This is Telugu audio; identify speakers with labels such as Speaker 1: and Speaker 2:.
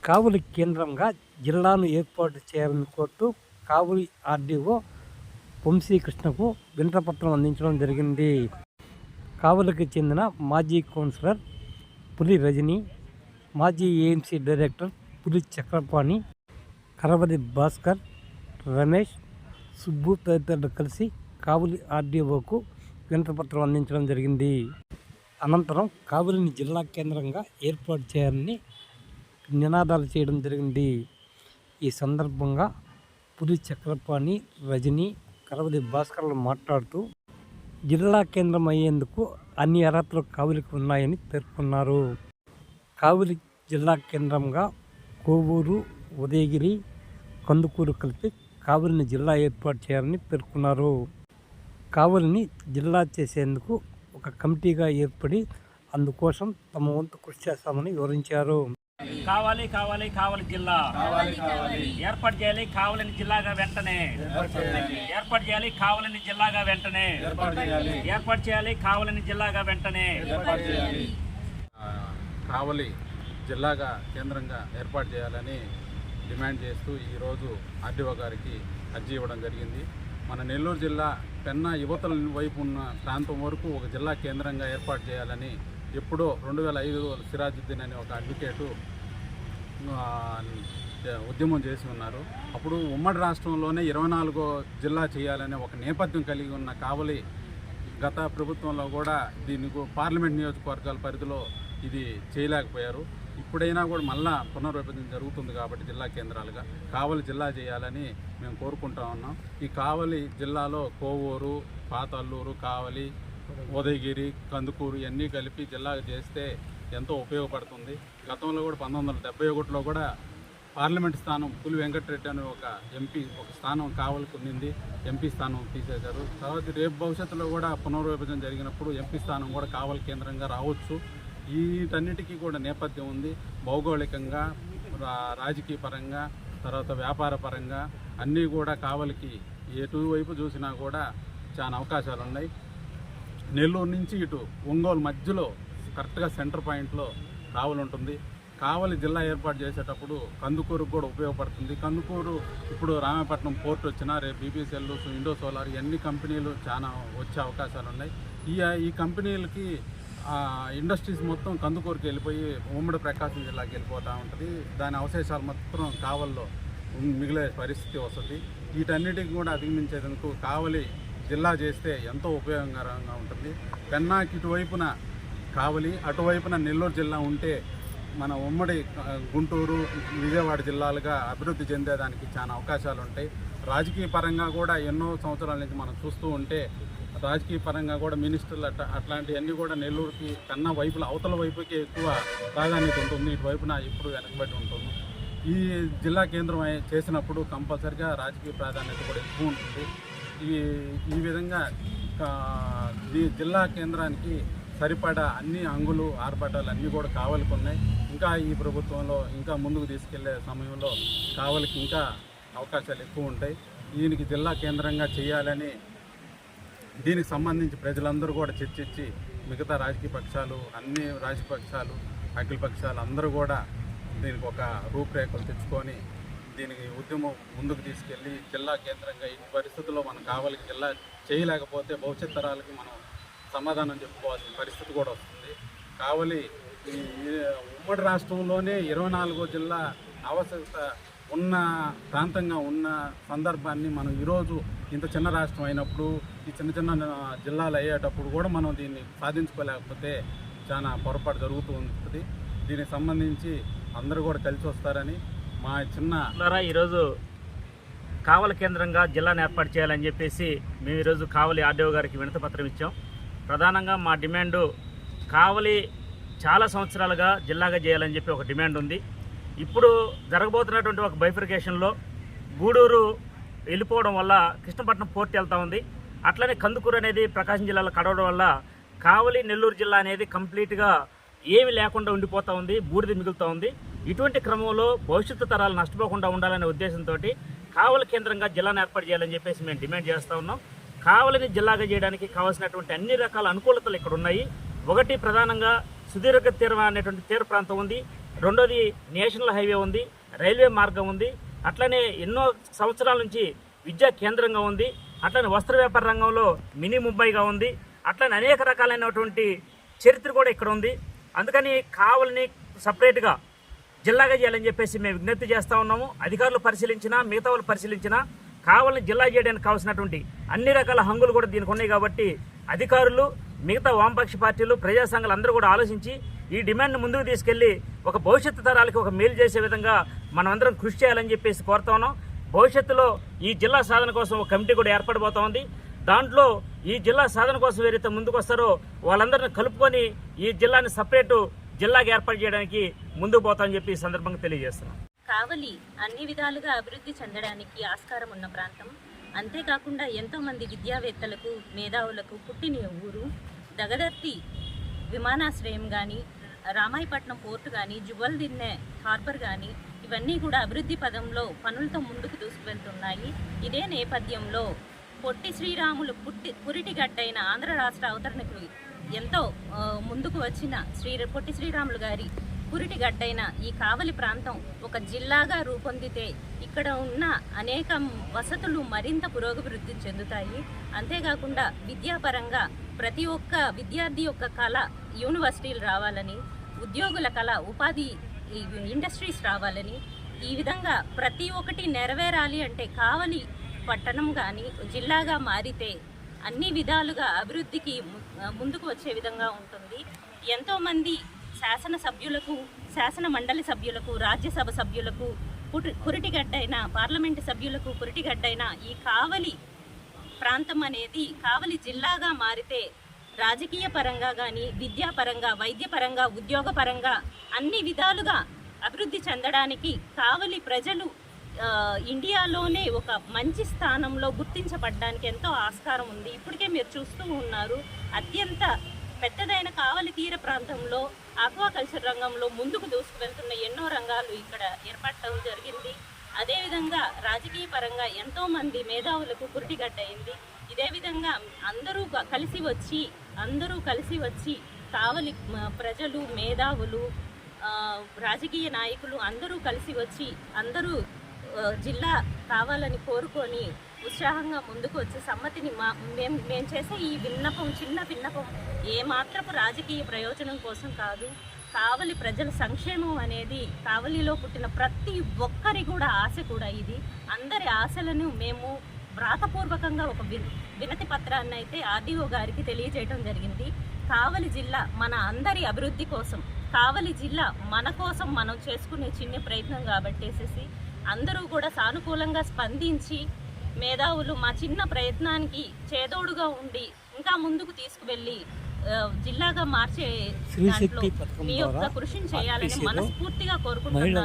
Speaker 1: కావలి కేంద్రంగా జిల్లాను ఏర్పాటు చేయాలని కోరుతూ కావలి ఆర్డీఓ వంశీకృష్ణకు వినతిపత్రం అందించడం జరిగింది. కావలికి చెందిన మాజీ కౌన్సిలర్ పులి రజని, మాజీ ఏఎంసీ డైరెక్టర్ పులి చక్రపాణి, కరవది భాస్కర్, రమేష్, సుబ్బు తదితరులు కలిసి కావలి ఆర్డీఓకు వినతిపత్రం అందించడం జరిగింది. అనంతరం కావలిని జిల్లా కేంద్రంగా ఏర్పాటు చేయాలని నినాదాలు చేయడం జరిగింది. ఈ సందర్భంగా పులి చక్రపాణి, రజని, కరవది భాస్కర్లు మాట్లాడుతూ జిల్లా కేంద్రం అయ్యేందుకు అన్ని అర్హతలు కావలికి ఉన్నాయని పేర్కొన్నారు. కావలి జిల్లా కేంద్రంగా కోవూరు, ఉదయగిరి, కందుకూరు కలిపి కావలిని జిల్లా ఏర్పాటు చేయాలని పేర్కొన్నారు. కావలిని జిల్లా చేసేందుకు ఒక కమిటీగా ఏర్పడి అందుకోసం తమ వంతు కృషి చేస్తామని వివరించారు.
Speaker 2: కావాలి కావాలి కావలి జిల్లా ఏర్పాటు చేయాలి. కావలిని జిల్లాగా వెంటనే ఏర్పాటు చేయాలి. కావలిని జిల్లాగా వెంటనే ఏర్పాటు చేయాలి. కావలిని జిల్లాగా వెంటనే
Speaker 3: కావలి జిల్లాగా కేంద్రంగా ఏర్పాటు చేయాలని డిమాండ్ చేస్తూ ఈరోజు ఆర్డీఓ గారికి అర్జీ ఇవ్వడం జరిగింది. మన నెల్లూరు జిల్లా పెన్నా యువతల వైపు ఉన్న ప్రాంతం వరకు ఒక జిల్లా కేంద్రంగా ఏర్పాటు చేయాలని ఎప్పుడో 2005 సిరాజుద్దీన్ అనే ఒక అడ్వకేటు ఉద్యమం చేసి ఉన్నారు. అప్పుడు ఉమ్మడి రాష్ట్రంలోనే 24వ జిల్లా చేయాలనే ఒక నేపథ్యం కలిగి ఉన్న కావలి గత ప్రభుత్వంలో కూడా దీనికి పార్లమెంట్ నియోజకవర్గాల పరిధిలో ఇది చేయలేకపోయారు. ఇప్పుడైనా కూడా మళ్ళా పునర్విభజన జరుగుతుంది కాబట్టి జిల్లా కేంద్రాలుగా కావలి జిల్లా చేయాలని మేము కోరుకుంటా ఉన్నాం. ఈ కావలి జిల్లాలో కోవూరు, పాత అల్లూరు, కావలి, ఉదయగిరి, కందుకూరు ఇవన్నీ కలిపి జిల్లా చేస్తే ఎంతో ఉపయోగపడుతుంది. గతంలో కూడా 1971లో కూడా పార్లమెంట్ స్థానం పులి వెంకటరెడ్డి అనే ఒక ఎంపీ ఒక స్థానం కావలికి ఉంది. ఎంపీ స్థానం తీసేశారు. తర్వాత రేపు భవిష్యత్తులో కూడా పునర్విభజన జరిగినప్పుడు ఎంపీ స్థానం కూడా కావలి కేంద్రంగా రావచ్చు. వీటన్నిటికీ కూడా నేపథ్యం ఉంది. భౌగోళికంగా, రాజకీయ పరంగా, తర్వాత వ్యాపార పరంగా అన్నీ కూడా కావలికి ఎటువైపు చూసినా కూడా చాలా అవకాశాలు ఉన్నాయి. నెల్లూరు నుంచి ఇటు ఒంగోలు మధ్యలో కరెక్ట్గా సెంటర్ పాయింట్లో కావలి ఉంటుంది. కావలి జిల్లా ఏర్పాటు చేసేటప్పుడు కందుకూరుకు కూడా ఉపయోగపడుతుంది. కందుకూరు ఇప్పుడు రామాయపట్నం పోర్ట్ వచ్చినా రేపు బీపీసీఎల్, ఇండో సోలార్ ఇవన్నీ కంపెనీలు చాలా వచ్చే అవకాశాలు ఉన్నాయి. ఈ కంపెనీలకి ఇండస్ట్రీస్ మొత్తం కందుకూరుకి వెళ్ళిపోయి ఉమ్మడి ప్రకాశం జిల్లాకి వెళ్ళిపోతూ ఉంటుంది. దాని అవశేషాలు మొత్తం కావలిలో మిగిలే పరిస్థితి వస్తుంది. వీటన్నిటికి కూడా అధిగమించేందుకు కావలి జిల్లా చేస్తే ఎంతో ఉపయోగకరంగా ఉంటుంది. పెన్నాకి ఇటువైపున కావలి, అటువైపున నెల్లూరు జిల్లా ఉంటే మన ఉమ్మడి గుంటూరు, విజయవాడ జిల్లాలుగా అభివృద్ధి చెందేదానికి చాలా అవకాశాలు ఉంటాయి. రాజకీయ పరంగా కూడా ఎన్నో సంవత్సరాల నుంచి మనం చూస్తూ ఉంటే రాజకీయ పరంగా కూడా మినిస్టర్లు అట్లాంటివన్నీ కూడా నెల్లూరుకి కన్నా వైపుల అవతల వైపుకి ఎక్కువ ప్రాధాన్యత ఉంటుంది. ఇటువైపున ఇప్పుడు వెనకబడి ఉంటుంది. ఈ జిల్లా కేంద్రం చేసినప్పుడు కంపల్సరిగా రాజకీయ ప్రాధాన్యత కూడా ఎక్కువ ఉంటుంది. ఈ విధంగా జిల్లా కేంద్రానికి సరిపడా అన్ని అంగులు, ఆర్భటాలు అన్నీ కూడా కావలికి ఉన్నాయి. ఇంకా ఈ ప్రభుత్వంలో ఇంకా ముందుకు తీసుకెళ్లే సమయంలో కావలికి ఇంకా అవకాశాలు ఎక్కువ ఉంటాయి. దీనికి జిల్లా కేంద్రంగా చేయాలని దీనికి సంబంధించి ప్రజలందరూ కూడా చర్చించి మిగతా రాజకీయ పక్షాలు, అన్ని రాజకీయ పక్షాలు, అఖిల పక్షాలు అందరూ కూడా దీనికి ఒక రూపురేఖలు తెచ్చుకొని దీనికి ఉద్యమం ముందుకు తీసుకెళ్ళి జిల్లా కేంద్రంగా ఈ పరిస్థితుల్లో మనం కావలికి జిల్లా చేయలేకపోతే భవిష్యత్ తరాలకి మనం సమాధానం చెప్పుకోవాల్సిన పరిస్థితి కూడా వస్తుంది. కావలి ఉమ్మడి రాష్ట్రంలోనే 24వ జిల్లా ఆవశ్యకత ఉన్న ప్రాంతంగా ఉన్న సందర్భాన్ని మనం ఈరోజు ఇంత చిన్న రాష్ట్రం అయినప్పుడు ఈ చిన్న చిన్న జిల్లాలు అయ్యేటప్పుడు కూడా మనం దీన్ని సాధించుకోలేకపోతే చాలా పొరపాటు జరుగుతూ ఉంటుంది. దీనికి సంబంధించి అందరూ కూడా కలిసి వస్తారని మా
Speaker 2: ఈరోజు కావలి కేంద్రంగా జిల్లాను ఏర్పాటు చేయాలని చెప్పేసి మేము ఈరోజు కావలి ఆర్డీఓ గారికి వినతిపత్రం ఇచ్చాం. ప్రధానంగా మా డిమాండు కావలి చాలా సంవత్సరాలుగా జిల్లాగా చేయాలని చెప్పి ఒక డిమాండ్ ఉంది. ఇప్పుడు జరగబోతున్నటువంటి ఒక బైఫర్కేషన్లో గూడూరు వెళ్ళిపోవడం వల్ల కృష్ణపట్నం పోర్ట్ వెళ్తూ ఉంది. అట్లనే కందుకూరు అనేది ప్రకాశం జిల్లాలో కడవడం వల్ల కావలి, నెల్లూరు జిల్లా అనేది కంప్లీట్గా ఏమి లేకుండా ఉండిపోతూ ఉంది, బూడిద మిగులుతూ ఉంది. ఇటువంటి క్రమంలో భవిష్యత్తు తరాలు నష్టపోకుండా ఉండాలనే ఉద్దేశంతో కావలి కేంద్రంగా జిల్లాను ఏర్పాటు చేయాలని చెప్పేసి మేము డిమాండ్ చేస్తూ ఉన్నాం. కావలిని జిల్లాగా చేయడానికి కావాల్సినటువంటి అన్ని రకాల అనుకూలతలు ఇక్కడ ఉన్నాయి. ఒకటి ప్రధానంగా సుదీర్ఘ తీరం అనేటువంటి తీర ప్రాంతం ఉంది. రెండోది నేషనల్ హైవే ఉంది, రైల్వే మార్గం ఉంది, అట్లనే ఎన్నో సంవత్సరాల నుంచి విద్యా కేంద్రంగా ఉంది, అట్లనే వస్త్ర వ్యాపార రంగంలో మినీ ముంబైగా ఉంది, అట్లనే అనేక రకాలైనటువంటి చరిత్ర కూడా ఇక్కడ ఉంది. అందుకని కావలిని సపరేట్గా జిల్లాగా చేయాలని చెప్పేసి మేము విజ్ఞప్తి చేస్తూ ఉన్నాము. అధికారులు పరిశీలించినా, మిగతా వాళ్ళు పరిశీలించినా కావలిని జిల్లా చేయడానికి కావాల్సినటువంటి అన్ని రకాల హంగులు కూడా దీనికి ఉన్నాయి. కాబట్టి అధికారులు, మిగతా వామపక్ష పార్టీలు, ప్రజా సంఘాలు అందరూ కూడా ఆలోచించి ఈ డిమాండ్ను ముందుకు తీసుకెళ్లి ఒక భవిష్యత్తు తరాలకి ఒక మేలు చేసే విధంగా మనమందరం కృషి చేయాలని చెప్పేసి కోరుతా ఉన్నాం. భవిష్యత్తులో ఈ జిల్లా సాధన కోసం ఒక కమిటీ కూడా ఏర్పడబోతా ఉంది. దాంట్లో ఈ జిల్లా సాధన కోసం ఎవరైతే ముందుకు వస్తారో వాళ్ళందరిని కలుపుకొని ఈ జిల్లాని సపరేటు జిల్లాగా ఏర్పాటు చేయడానికి ముందుకు పోతామని చెప్పి ఈ సందర్భంగా తెలియజేస్తున్నాం.
Speaker 4: కావలి అన్ని విధాలుగా అభివృద్ధి చెందడానికి ఆస్కారం ఉన్న ప్రాంతం. అంతేకాకుండా ఎంతోమంది విద్యావేత్తలకు, మేధావులకు పుట్టిన ఊరు. దగదర్తి విమానాశ్రయం కానీ, రామాయపట్నం పోర్టు కానీ, జువల్దిన్నె హార్బర్ కానీ ఇవన్నీ కూడా అభివృద్ధి పదంలో పనులతో ముందుకు దూసుకువెళ్తున్నాయి. ఇదే నేపథ్యంలో పొట్టి శ్రీరాములు పురిటిగడ్డైన ఆంధ్ర రాష్ట్ర అవతరణకు ఎంతో ముందుకు వచ్చిన పొట్టి శ్రీరాములు గారి పురిటిగడ్డైన ఈ కావలి ప్రాంతం ఒక జిల్లాగా రూపొందితే ఇక్కడ ఉన్న అనేక వసతులు మరింత పురోగభివృద్ధి చెందుతాయి. అంతేకాకుండా విద్యాపరంగా ప్రతి ఒక్క విద్యార్థి యొక్క కళ యూనివర్సిటీలు రావాలని, ఉద్యోగుల కళ ఉపాధి ఇండస్ట్రీస్ రావాలని, ఈ విధంగా ప్రతి ఒక్కటి నెరవేరాలి అంటే కావలి పట్టణం కానీ జిల్లాగా మారితే అన్ని విధాలుగా అభివృద్ధికి ముందుకు వచ్చే విధంగా ఉంటుంది. ఎంతోమంది శాసనసభ్యులకు, శాసన మండలి సభ్యులకు, రాజ్యసభ సభ్యులకు పురిటిగడ్డైన, పార్లమెంటు సభ్యులకు పురిటిగడ్డైన ఈ కావలి ప్రాంతం అనేది కావలి జిల్లాగా మారితే రాజకీయ పరంగా కానీ, విద్యాపరంగా, వైద్యపరంగా, ఉద్యోగపరంగా అన్ని విధాలుగా అభివృద్ధి చెందడానికి కావలి ప్రజలు ఇండియాలోనే ఒక మంచి స్థానంలో గుర్తించబడడానికి ఎంతో ఆస్కారం ఉంది. ఇప్పటికే మీరు చూస్తూ ఉన్నారు, అత్యంత పెద్దదైన కావలి తీర ప్రాంతంలో ఆక్వాకల్చర్ రంగంలో ముందుకు దూసుకువెళ్తున్న ఎన్నో రంగాలు ఇక్కడ ఏర్పడటం జరిగింది. అదేవిధంగా రాజకీయ పరంగా ఎంతోమంది మేధావులకు పురిటిగడ్డయింది. ఇదే విధంగా అందరూ కలిసి వచ్చి కావలి ప్రజలు, మేధావులు, రాజకీయ నాయకులు అందరూ కలిసి వచ్చి అందరూ జిల్లా కావాలని కోరుకొని ఉత్సాహంగా ముందుకు వచ్చే సమ్మతిని మేము చేసే ఈ చిన్న విన్నపం ఏమాత్రపు రాజకీయ ప్రయోజనం కోసం కాదు. కావలి ప్రజల సంక్షేమం అనేది కావలిలో పుట్టిన ప్రతి ఒక్కరి కూడా ఆశ కూడా ఇది. అందరి ఆశలను మేము వ్రాతపూర్వకంగా ఒక వినతి పత్రాన్ని అయితే ఆర్డీఓ గారికి తెలియజేయడం జరిగింది. కావలి జిల్లా మన అందరి అభివృద్ధి కోసం, కావలి జిల్లా మన కోసం మనం చేసుకునే చిన్న ప్రయత్నం కాబట్టేసేసి అందరూ కూడా సానుకూలంగా స్పందించి మేధావులు మా చిన్న ప్రయత్నానికి చేదోడుగా ఉండి ఇంకా ముందుకు తీసుకువెళ్ళి జిల్లాగా మార్చే దాంట్లో మీ యొక్క కృషిని చేయాలని మనస్ఫూర్తిగా కోరుకుంటున్నాను.